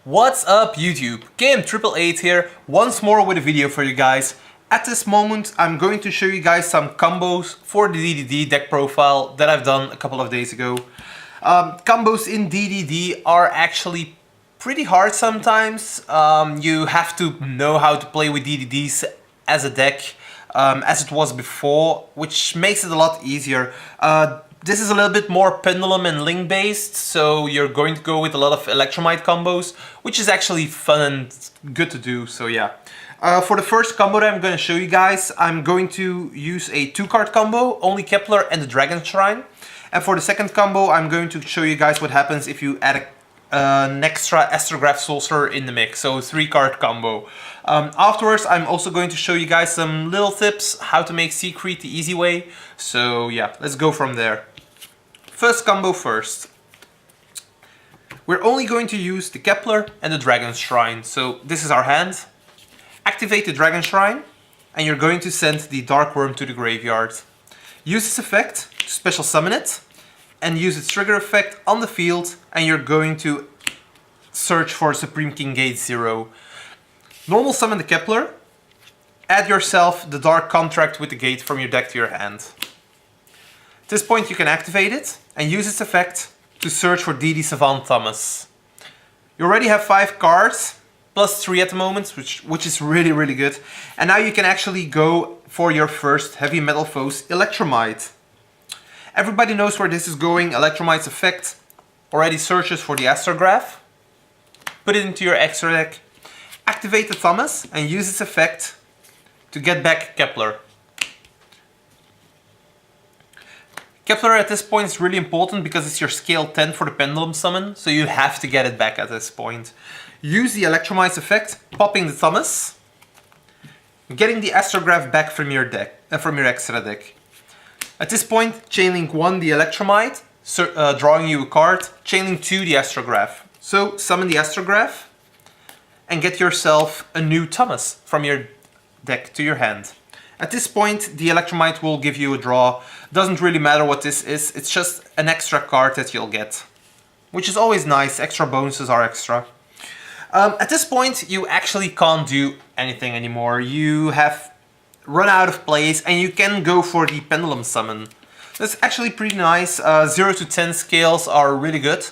What's up YouTube? Game888 here, once more with a video for you guys. At this moment I'm going to show you guys some combos for the DDD deck profile that I've done a couple of days ago. Combos in DDD are actually pretty hard sometimes. You have to know how to play with DDDs as a deck as it was before, which makes it a lot easier. This is a little bit more pendulum and link based, so you're going to go with a lot of electromite combos, which is actually fun and good to do, so yeah. For the first combo that I'm going to show you guys, I'm going to use a 2-card combo, only Kepler and the Dragon Shrine. And for the second combo, I'm going to show you guys what happens if you add an extra Astrograph Sorcerer in the mix, so a 3-card combo. Afterwards, I'm also going to show you guys some little tips how to make Secret the easy way. So yeah, let's go from there. First combo first. We're only going to use the Kepler and the Dragon Shrine. So this is our hand. Activate the Dragon Shrine and you're going to send the Dark Worm to the graveyard. Use this effect to special summon it and use its trigger effect on the field, and you're going to search for Supreme King Gate 0. Normal summon the Kepler, add yourself the Dark Contract with the Gate from your deck to your hand. At this point you can activate it and use its effect to search for DDD Savant Thomas. You already have 5 cards, plus 3 at the moment, which is really good. And now you can actually go for your first Heavy Metal Foes Electromite. Everybody knows where this is going. Electromite's effect already searches for the Astrograph. Put it into your extra deck. Activate the Thomas and use its effect to get back Kepler. Kepler at this point is really important because it's your scale 10 for the Pendulum summon, so you have to get it back at this point. Use the Electromite's effect, popping the Thomas, getting the Astrograph back from your deck, from your extra deck. At this point, Chainlink 1 the Electromite, drawing you a card, Chainlink 2 the Astrograph. So summon the Astrograph and get yourself a new Thomas from your deck to your hand. At this point, the Electromite will give you a draw. Doesn't really matter what this is, it's just an extra card that you'll get. Which is always nice, extra bonuses are extra. At this point, you actually can't do anything anymore. You have run out of plays and you can go for the Pendulum summon. That's actually pretty nice. 0 to 10 scales are really good.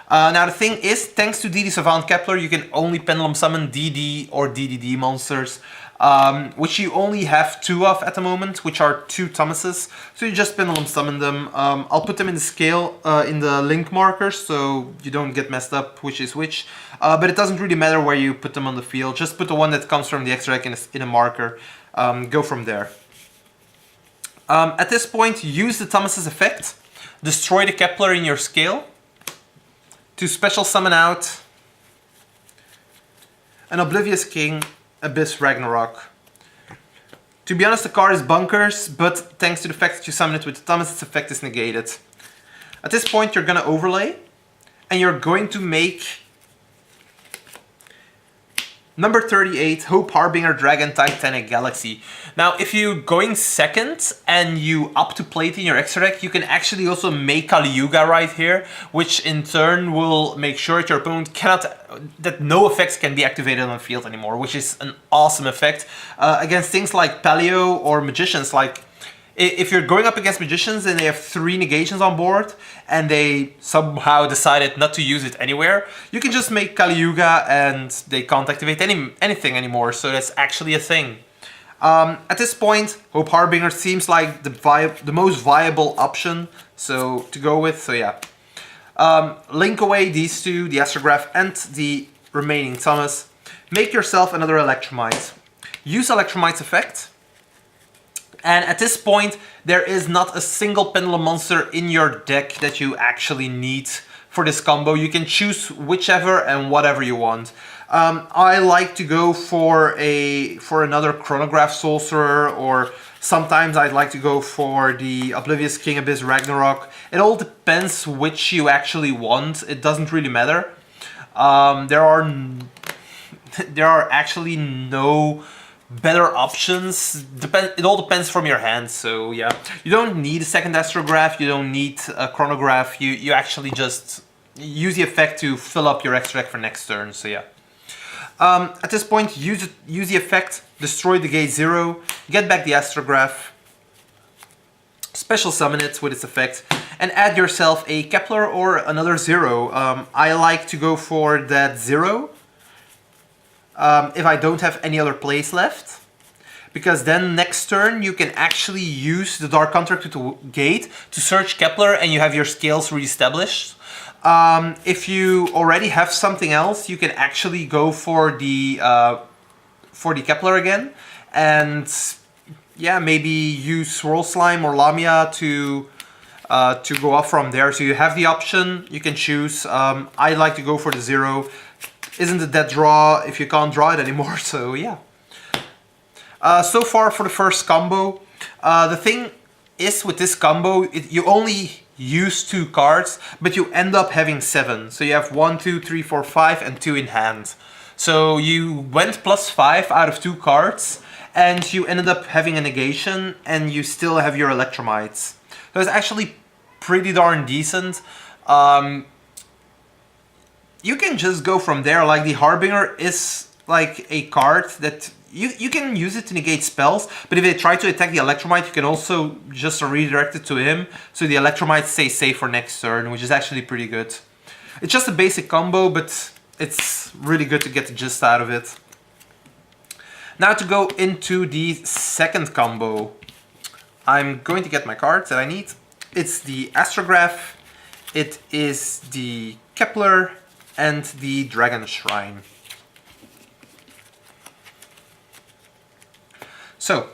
Now the thing is, thanks to DDD Savant Kepler, you can only Pendulum summon DD or DDD monsters, which you only have 2 of at the moment, which are 2 Thomases. So you just Pendulum summon them. I'll put them in the scale, in the link markers, so you don't get messed up which is which. But it doesn't really matter where you put them on the field. Just put the one that comes from the extra deck in a marker. Go from there. At this point, use the Thomas's effect. Destroy the Kepler in your scale to special summon out an Oblivious King, Abyss Ragnarok. To be honest, the card is bunkers, but thanks to the fact that you summon it with the Thomas, its effect is negated. At this point, you're gonna overlay, and you're going to make number 38, Hope Harbinger Dragon Titanic Galaxy. Now, if you're going second and you up to plate in your extra deck, you can actually also make Kali Yuga right here, which in turn will make sure that your opponent that no effects can be activated on the field anymore, which is an awesome effect against things like Paleo or Magicians. Like, if you're going up against Magicians and they have 3 negations on board and they somehow decided not to use it anywhere, you can just make Kali Yuga and they can't activate anything anymore, so that's actually a thing. At this point, Hope Harbinger seems like the most viable option to go with, so yeah. Link away these 2, the Astrograph and the remaining Thomas. Make yourself another Electromite. Use Electromite's effect. And at this point, there is not a single Pendulum monster in your deck that you actually need for this combo. You can choose whichever and whatever you want. I like to go for another Chronograph Sorcerer, or sometimes I'd like to go for the Oblivious King Abyss Ragnarok. It all depends which you actually want. It doesn't really matter. There are actually no better options. It all depends from your hand, so yeah. You don't need a second Astrograph, you don't need a Chronograph, you actually just use the effect to fill up your extra deck for next turn, so yeah. At this point, use the effect, destroy the gate 0, get back the astrograph, special summon it with its effect, and add yourself a Kepler or another 0. I like to go for that 0 if I don't have any other plays left, because then next turn you can actually use the Dark Contract to gate to search Kepler and you have your scales re-established. If you already have something else, you can actually go for the Kepler again, and yeah, maybe use Swirl Slime or Lamia to go up from there. So you have the option, you can choose. I like to go for the 0. Isn't a dead draw if you can't draw it anymore, so yeah. So far for the first combo, the thing is with this combo, you only use 2 cards, but you end up having 7. So you have 1, 2, 3, 4, 5 and 2 in hand. So you went +5 out of 2 cards, and you ended up having a negation, and you still have your Electromites. So it's actually pretty darn decent. You can just go from there. Like the Harbinger is like a card that you can use it to negate spells, but if they try to attack the Electromite, you can also just redirect it to him, so the Electromite stays safe for next turn, which is actually pretty good. It's just a basic combo, but it's really good to get the gist out of it. Now to go into the second combo, I'm going to get my cards that I need. It's the Astrograph, it is the Kepler, and the Dragon Shrine. So,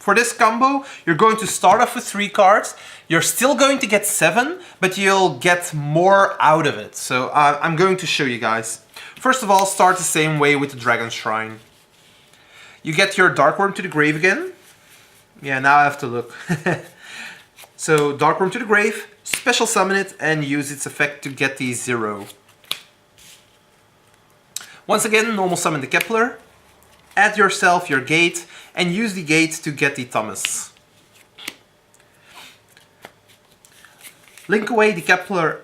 for this combo, you're going to start off with 3 cards. You're still going to get 7, but you'll get more out of it. So I'm going to show you guys. First of all, start the same way with the Dragon Shrine. You get your Dark Worm to the grave again. Yeah, now I have to look. So, Dark Worm to the grave, special summon it, and use its effect to get the 0. Once again, normal summon the Kepler. Add yourself your gate, and use the gate to get the Thomas. Link away the Kepler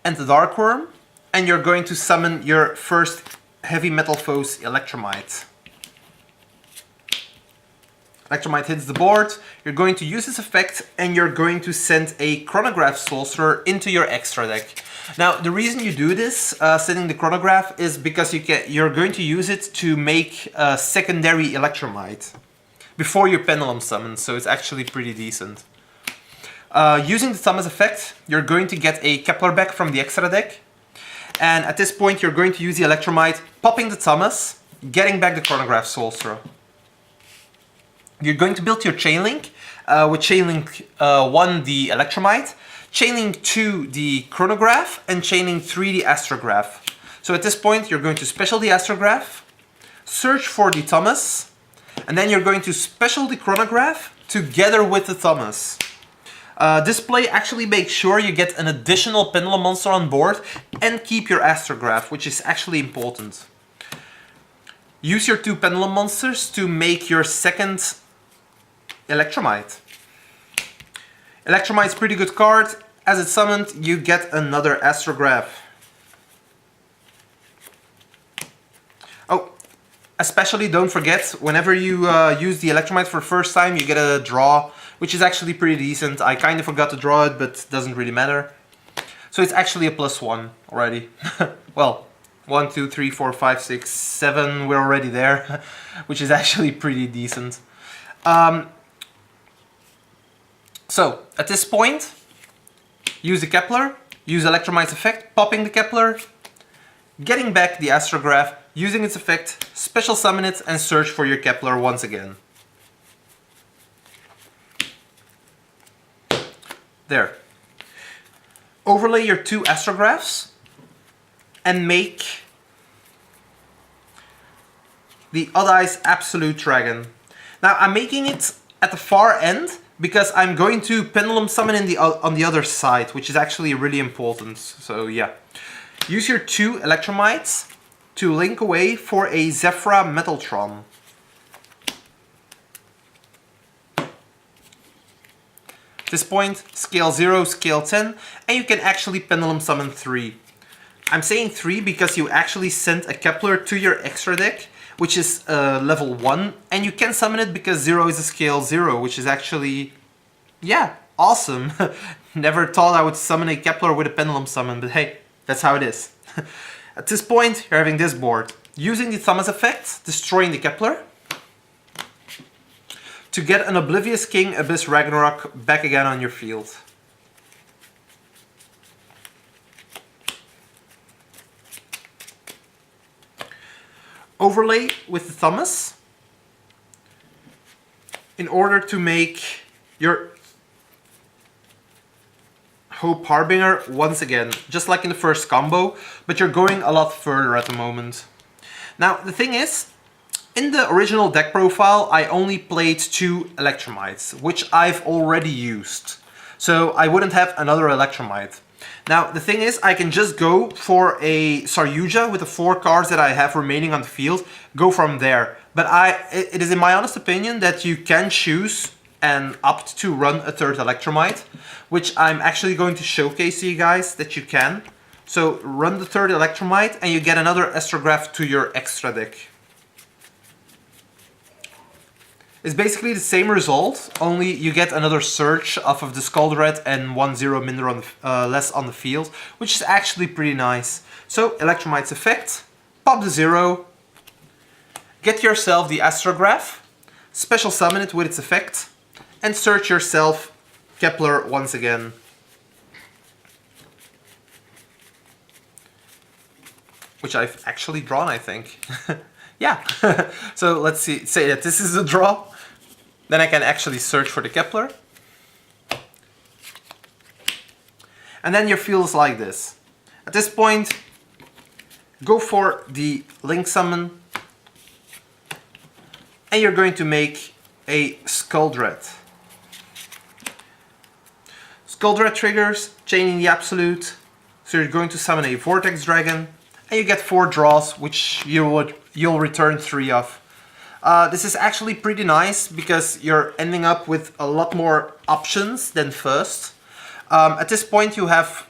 and the Dark Worm, and you're going to summon your first Heavy Metal Foes Electromite. Electromite hits the board, you're going to use this effect, and you're going to send a Chronograph Sorcerer into your extra deck. Now, the reason you do this, sending the Chronograph, is because you're going to use it to make a secondary Electromite before your Pendulum summon, so it's actually pretty decent. Using the Thomas effect, you're going to get a Kepler back from the extra deck, and at this point you're going to use the Electromite, popping the Thomas, getting back the Chronograph Sorcerer. You're going to build your Chain Link, with Chain Link 1 the Electromite, Chain Link 2 the Chronograph, and Chain Link 3 the Astrograph. So at this point you're going to special the Astrograph, search for the Thomas, and then you're going to special the Chronograph together with the Thomas. This play actually makes sure you get an additional Pendulum monster on board and keep your Astrograph, which is actually important. Use your 2 Pendulum monsters to make your second Electromite. Electromite's pretty good card. As it's summoned, you get another Astrograph. Oh, especially don't forget, whenever you use the Electromite for the first time, you get a draw, which is actually pretty decent. I kind of forgot to draw it, but it doesn't really matter. So it's actually a +1 already. Well, 1, 2, 3, 4, 5, 6, 7, we're already there, which is actually pretty decent. So, at this point, use the Kepler, use Electromite's effect, popping the Kepler, getting back the Astrograph, using its effect, special summon it, and search for your Kepler once again. There. Overlay your 2 Astrographs, and make the Odd Eyes Absolute Dragon. Now I'm making it at the far end because I'm going to Pendulum Summon on the other side, which is actually really important, so yeah. Use your 2 Electromites to link away for a Zephyra Metaltron. this point, scale 0, scale 10, and you can actually pendulum summon 3. I'm saying 3 because you actually sent a Kepler to your extra deck, which is level 1, and you can summon it because 0 is a scale 0, which is actually, yeah, awesome. Never thought I would summon a Kepler with a pendulum summon, but hey, that's how it is. At this point, you're having this board. Using the Thomas effect, destroying the Kepler, to get an Oblivious King Abyss Ragnarok back again on your field. Overlay with the Thomas in order to make your Hope Harbinger once again, just like in the first combo, but you're going a lot further at the moment. Now, the thing is, in the original deck profile, I only played 2 Electromites, which I've already used. So I wouldn't have another Electromite. Now, the thing is, I can just go for a Saryuja with the 4 cards that I have remaining on the field, go from there. But it is in my honest opinion that you can choose and opt to run a 3rd Electromite, which I'm actually going to showcase to you guys that you can. So run the 3rd Electromite and you get another Astrograph to your extra deck. It's basically the same result, only you get another search off of the Skuldred and 1-0 minder on the, less on the field, which is actually pretty nice. So Electromite's effect, pop the 0, get yourself the Astrograph, special summon it with its effect, and search yourself Kepler once again. Which I've actually drawn, I think. Yeah. So let's see, say that this is a draw. Then I can actually search for the Kepler. And then your field is like this. At this point, go for the Link Summon. And you're going to make a Skuldred. Skuldred triggers, chaining the Absolute. So you're going to summon a Vortex Dragon. And you get 4 draws, which you'll return 3 of. This is actually pretty nice because you're ending up with a lot more options than first. At this point you have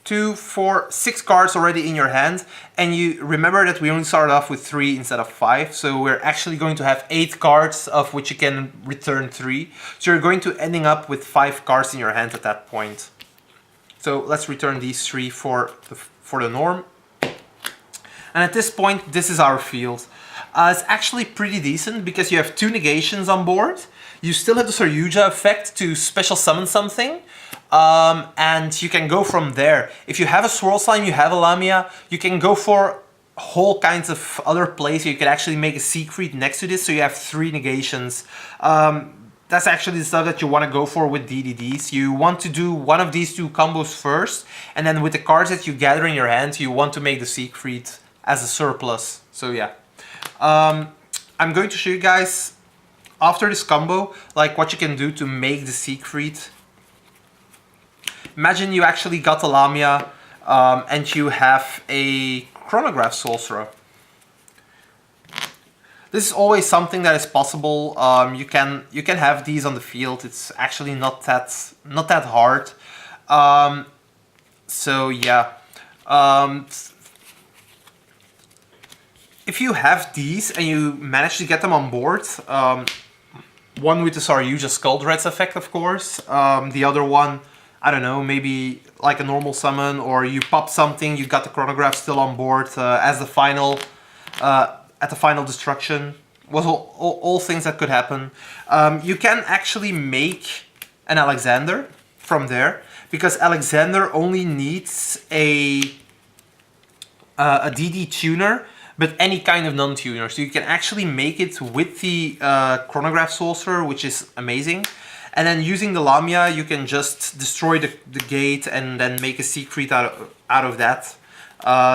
2, 4, 6 cards already in your hand, and you remember that we only started off with 3 instead of 5, so we're actually going to have 8 cards of which you can return 3. So you're going to ending up with 5 cards in your hand at that point. So let's return these 3 for the norm. And at this point, this is our field. It's actually pretty decent because you have 2 negations on board. You still have the Saryuja effect to special summon something. And you can go from there. If you have a Swirl Slime, you have a Lamia, you can go for whole kinds of other plays. You can actually make a Siegfried next to this, so you have 3 negations. That's actually the stuff that you want to go for with DDDs. You want to do one of these 2 combos first, and then with the cards that you gather in your hand, you want to make the Siegfried as a surplus. So yeah. I'm going to show you guys after this combo, like what you can do to make the Siegfried. Imagine you actually got a Lamia and you have a Chronograph Sorcerer. This is always something that is possible. You can have these on the field. It's actually not that hard. So yeah. If you have these and you manage to get them on board, one with the Saryuja Skuldred's effect, of course. The other one, I don't know, maybe like a normal summon, or you pop something, you got the Chronograph still on board as the final, at the final destruction. Was all things that could happen. You can actually make an Alexander from there, because Alexander only needs a DD tuner, but any kind of non-tuner. So you can actually make it with the Chronograph Sorcerer, which is amazing. And then using the Lamia, you can just destroy the gate and then make a Siegfried out of that.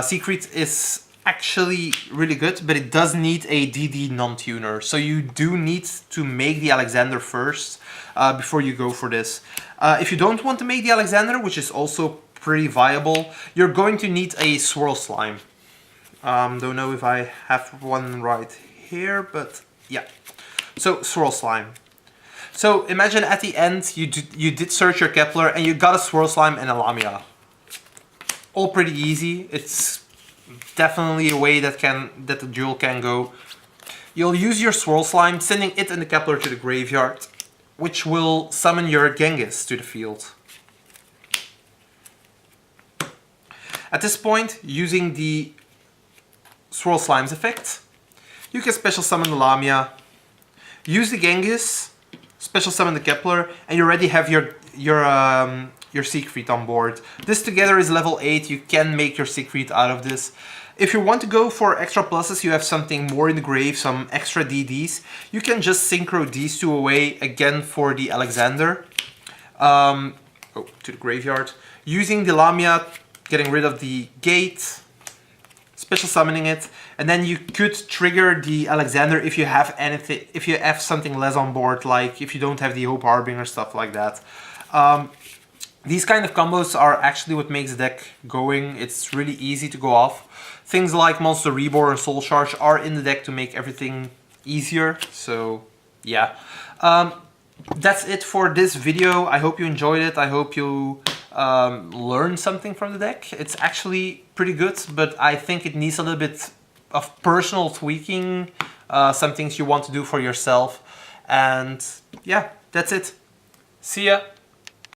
Siegfried is actually really good, but it does need a DD non-tuner. So you do need to make the Alexander first before you go for this. If you don't want to make the Alexander, which is also pretty viable, you're going to need a Swirl Slime. Don't know if I have one right here, but yeah. So Swirl Slime. So imagine at the end you did search your Kepler and you got a Swirl Slime and a Lamia. All pretty easy. It's definitely a way that the duel can go. You'll use your Swirl Slime, sending it and the Kepler to the graveyard, which will summon your Genghis to the field. At this point, using the Swirl Slime's effect, you can special summon the Lamia, use the Genghis, special summon the Kepler, and you already have your Siegfried on board. This together is level 8, you can make your Siegfried out of this. If you want to go for extra pluses, you have something more in the grave, some extra DDs, you can just synchro these two away again for the Alexander. To the graveyard. Using the Lamia, getting rid of the gate, special summoning it, and then you could trigger the Alexander if you have anything, if you have something less on board, like if you don't have the Hope Harbinger, stuff like that. These kind of combos are actually what makes the deck going. It's really easy to go off. Things like Monster Reborn and Soul Charge are in the deck to make everything easier. So yeah, that's it for this video. I hope you enjoyed it. I hope you learned something from the deck. It's actually pretty good, but I think it needs a little bit of personal tweaking, some things you want to do for yourself. And yeah, that's it. See ya.